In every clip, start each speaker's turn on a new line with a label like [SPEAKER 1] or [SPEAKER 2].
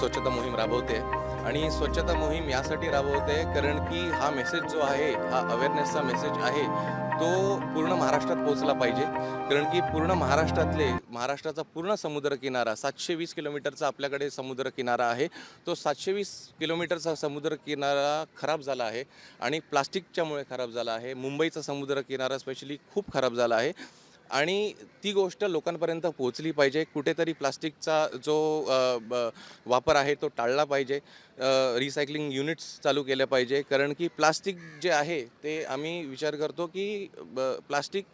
[SPEAKER 1] स्वच्छता मोहीम राबवते आणि स्वच्छता मोहीम यासाठी राबवते कारण की हा मेसेज जो आहे, हा अवेअरनेसचा मेसेज आहे, तो पूर्ण महाराष्ट्रात पोहोचला पाहिजे. कारण की पूर्ण महाराष्ट्राचा पूर्ण समुद्रकिनारा 720 किलोमीटरचा आपल्याकडे समुद्रकिनारा आहे. तो 720 किलोमीटरचा समुद्रकिनारा खराब झाला आहे आणि प्लास्टिकच्यामुळे खराब झाला आहे. मुंबईचा समुद्रकिनारा स्पेशली खूप खराब झाला आहे आणि ती गोष्ट लोकांपर्यंत पोहोचली पाहिजे. कुठेतरी प्लास्टिकचा जो वापर आहे तो टाळला पाहिजे. रिसायकलिंग युनिट्स चालू केले पाहिजे. कारण की प्लास्टिक जे आहे ते आम्ही विचार करतो की प्लास्टिक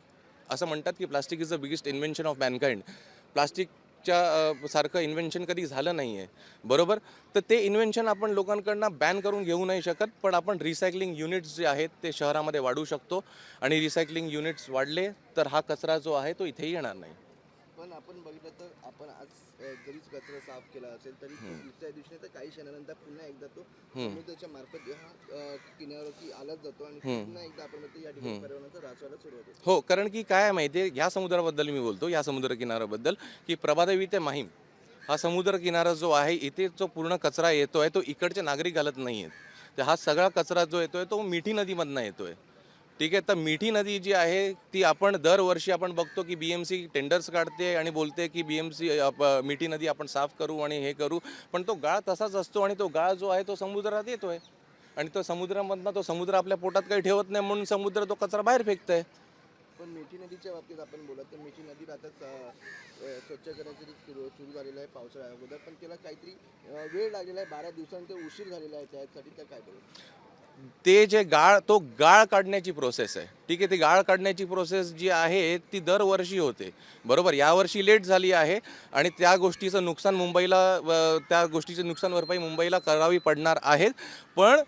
[SPEAKER 1] असं म्हणतात की plastic is the biggest invention of Mankind. प्लास्टिकच्या सारखं इन्व्हेन्शन कधी झालं नाही आहे, बरोबर. तर ते इन्व्हेन्शन आपण लोकांकडनं बॅन करून घेऊ नाही शकत, पण आपण रिसायकलिंग युनिट्स जे आहेत ते शहरामध्ये वाढवू शकतो आणि रिसायकलिंग युनिट्स वाढले तर हा कचरा जो आहे तो इथेही येणार नाही.
[SPEAKER 2] पण आपण बघितलं तर आपण आज जरीच कचरा साफ केला असेल तरी दुसऱ्या दिवशी तर काही क्षणानंतर पुन्हा एकदा तो समुद्राच्या मार्फत हा किनाऱ्यावरती आलाच जातो आणि पुन्हा एकदा आपण म्हणतो या ठिकाणी पर्यावरणाचा ऱ्हास व्हायला सुरुवात होते.
[SPEAKER 1] हो, कारण की काय आहे माहिती आहे, ह्या समुद्राबद्दल मी बोलतो, या समुद्र किनाऱ्याबद्दल की प्रभादेवी ते माहीम हा समुद्र किनारा जो आहे, इथे जो पूर्ण कचरा येतोय तो इकडचे नागरिक घालत नाही आहेत. तर हा सगळा कचरा जो येतोय तो मिठी नदीमधनं येतोय. ठीक आहे. तर मिठी नदी जी आहे ती आपण दरवर्षी आपण बघतो की BMC टेंडर्स काढते आणि बोलते की BMC मिठी नदी आपण साफ करू आणि हे करू, पण तो गाळ तसाच असतो आणि तो गाळ जो आहे तो समुद्रात येतोय आणि तो समुद्रामधनं तो समुद्र आपल्या पोटात काही ठेवत नाही म्हणून समुद्र तो कचरा बाहेर फेकतोय.
[SPEAKER 2] पण मिठी नदीच्या बाबतीत आपण बोलत तर मिठी नदी आता स्वच्छ करण्यासाठी सुरू झालेलं आहे पावसाळ्या अगोदर, पण त्याला काहीतरी वेळ लागलेला आहे, 12 दिवसांचा उशीर झालेला आहे. त्यासाठी त्या काय करू
[SPEAKER 1] ते जे तो गाळ काढण्याची प्रोसेस आहे, ठीक आहे. ती गाळ काढण्याची प्रोसेस जी आहे ती दरवर्षी होते, बरोबर. यावर्षी लेट झाली आहे आणि त्या गोष्टीचं नुकसान त्या गोष्टीची नुकसान भरपाई मुंबईला करावी पडणार आहेत. पण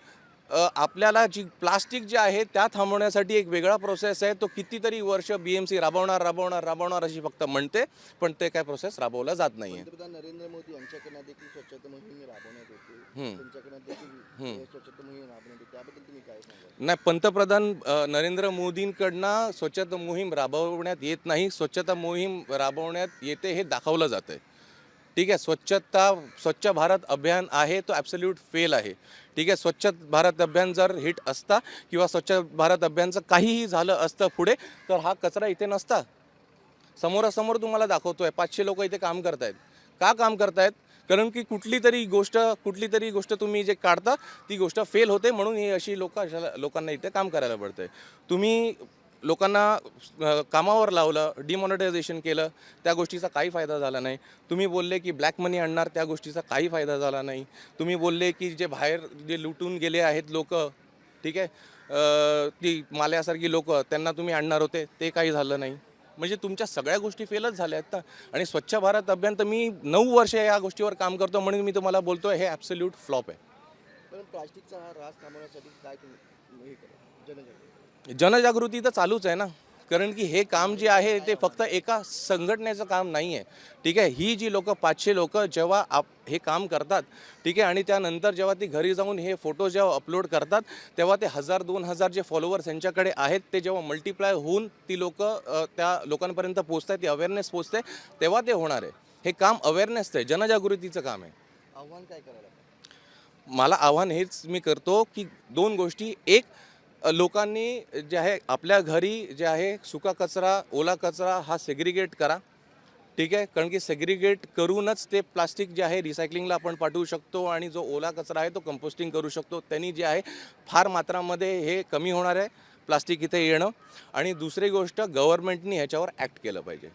[SPEAKER 1] आपल्याला जी प्लास्टिक जे आहे त्या थांबवण्यासाठी एक वेगळा प्रोसेस आहे. तो कितीतरी वर्ष BMC राबवणार अशी फक्त म्हणते, पण ते काय प्रोसेस राबवला जात नाही आहे.
[SPEAKER 2] पंतप्रधान नरेंद्र मोदी यांच्याकडनं देखील स्वच्छता मोहीम राबवण्यात येते, त्यांच्याकडनं देखील स्वच्छता मोहीम राबवण्यात येते, त्याबद्दल तुम्ही काय सांगाल?
[SPEAKER 1] नाही, पंतप्रधान नरेंद्र मोदींकडनं स्वच्छता मोहीम राबवण्यात येत नाही. स्वच्छता मोहीम राबवण्यात येते हे दाखवलं जातं आहे, ठीक आहे. स्वच्छ भारत अभियान आहे तो ॲब्सोल्यूट फेल आहे, ठीक आहे. स्वच्छ भारत अभियान जर हिट असता किंवा स्वच्छ भारत अभियानचं काहीही झालं असतं पुढे तर हा कचरा इथे नसता. समोरासमोर तुम्हाला दाखवतोय 500 लोक इथे काम करतायत. का काम करतायत? कारण की कुठली तरी गोष्ट तुम्ही जे काढता ती गोष्ट फेल होते म्हणून ही अशी लोकांना इथे काम करायला पडतंय. तुम्ही लोकांना कामावर लावलं, डिमॉनिटायझेशन केलं, त्या गोष्टीचा काही फायदा झाला नाही. तुम्ही बोलले की ब्लॅक मनी आणणार, त्या गोष्टीचा काही फायदा झाला नाही. तुम्ही बोलले की जे बाहेर जे लुटून गेले आहेत लोक, ठीक आहे, ती माल्यासारखी लोक त्यांना तुम्ही आणणार होते, ते काही झालं नाही. म्हणजे तुमच्या सगळ्या गोष्टी फेलच झाल्या आहेत ना. आणि स्वच्छ भारत अभियान तर मी 9 वर्ष या गोष्टीवर काम करतो म्हणून मी तुम्हाला बोलतो हे ॲब्सोल्यूट फ्लॉप आहे.
[SPEAKER 2] पण प्लास्टिकचा हा ऱ्हास थांबवण्यासाठी काय तुम्ही हे करा
[SPEAKER 1] जनजागृती तर चालूच आहे ना. कारण की हे काम जे आहे ते फक्त एका संघटनेचं काम नाही आहे, ठीक आहे. ही जी 500 लोक जेव्हा हे काम करतात, ठीक आहे, आणि त्यानंतर जेव्हा ती घरी जाऊन हे फोटो जेव्हा अपलोड करतात तेव्हा ते 1000-2000 जे फॉलोअर्स यांच्याकडे आहेत ते जेव्हा मल्टिप्लाय होऊन ती त्या लोकांपर्यंत पोचतात, ती अवेअरनेस पोचते, तेव्हा ते होणार आहे. हे काम अवेअरनेसचं आहे, जनजागृतीचं काम आहे.
[SPEAKER 2] आव्हान काय करायला?
[SPEAKER 1] मला आव्हान हेच मी करतो की 2 गोष्टी. एक, लोकांनी जे आहे आपल्या घरी जे आहे सुका कचरा, ओला कचरा हा सेग्रिगेट करा, ठीक आहे. कारण की सेग्रिगेट करूनच ते प्लास्टिक जे आहे रिसायकलिंगला आपण पाठवू शकतो आणि जो ओला कचरा आहे तो कंपोस्टिंग करू शकतो. त्यांनी जे आहे फार मात्रामध्ये हे कमी होणार आहे प्लास्टिक इथे येणं. आणि दुसरी गोष्ट, गव्हर्नमेंटनी ह्याच्यावर ॲक्ट केलं पाहिजे.